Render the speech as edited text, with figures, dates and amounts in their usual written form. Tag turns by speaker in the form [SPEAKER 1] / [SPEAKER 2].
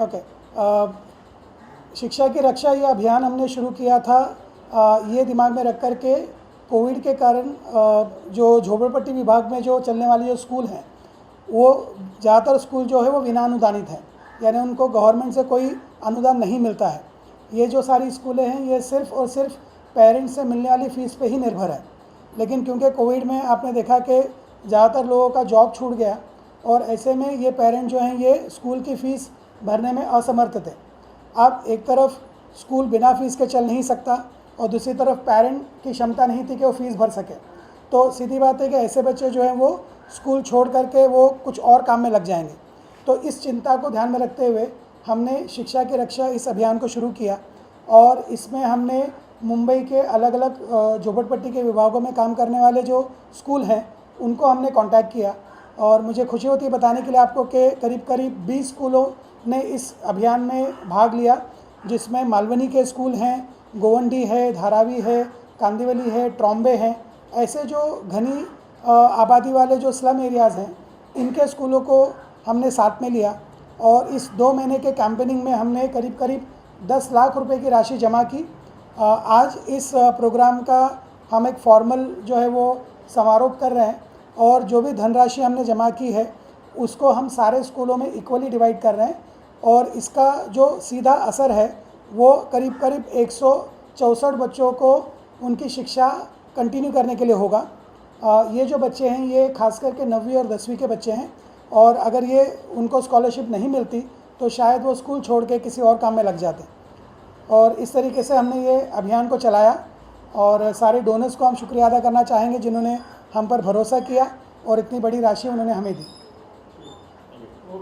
[SPEAKER 1] Okay. शिक्षा की रक्षा ये अभियान हमने शुरू किया था ये दिमाग में रख कर के कोविड के कारण जो झोपड़पट्टी विभाग में जो चलने वाली जो स्कूल हैं वो ज़्यादातर स्कूल जो है वो बिना अनुदानित हैं, यानी उनको गवर्नमेंट से कोई अनुदान नहीं मिलता है। ये जो सारी स्कूलें हैं ये सिर्फ़ और सिर्फ पेरेंट्स से मिलने वाली फ़ीस पे ही निर्भर है। लेकिन क्योंकि कोविड में आपने देखा कि ज़्यादातर लोगों का जॉब छूट गया और ऐसे में ये पेरेंट जो हैं ये स्कूल की फ़ीस भरने में असमर्थ थे। अब एक तरफ स्कूल बिना फ़ीस के चल नहीं सकता और दूसरी तरफ पेरेंट की क्षमता नहीं थी कि वो फ़ीस भर सके, तो सीधी बात है कि ऐसे बच्चे जो हैं वो स्कूल छोड़ करके वो कुछ और काम में लग जाएंगे। तो इस चिंता को ध्यान में रखते हुए हमने शिक्षा की रक्षा इस अभियान को शुरू किया और इसमें हमने मुंबई के अलग अलग झोपड़पट्टी के विभागों में काम करने वाले जो स्कूल हैं उनको हमने कांटेक्ट किया और मुझे खुशी होती है बताने के लिए आपको कि करीब करीब 20 स्कूलों ने इस अभियान में भाग लिया, जिसमें मालवनी के स्कूल हैं, गोवंडी है, धारावी है, कांदिवली है, ट्रॉम्बे हैं। ऐसे जो घनी आबादी वाले जो स्लम एरियाज़ हैं इनके स्कूलों को हमने साथ में लिया और इस 2 महीने के कैंपेनिंग में हमने करीब करीब 10 लाख रुपए की राशि जमा की। आज इस प्रोग्राम का हम एक फॉर्मल जो है वो समारोह कर रहे हैं और जो भी धनराशि हमने जमा की है उसको हम सारे स्कूलों में इक्वली डिवाइड कर रहे हैं और इसका जो सीधा असर है वो करीब करीब 164 बच्चों को उनकी शिक्षा कंटिन्यू करने के लिए होगा। ये जो बच्चे हैं ये खास करके 9वीं और 10वीं के बच्चे हैं और अगर ये उनको स्कॉलरशिप नहीं मिलती तो शायद वो स्कूल छोड़ के किसी और काम में लग जाते। और इस तरीके से हमने ये अभियान को चलाया और सारे डोनर्स को हम शुक्रिया अदा करना चाहेंगे जिन्होंने हम पर भरोसा किया और इतनी बड़ी राशि उन्होंने हमें दी।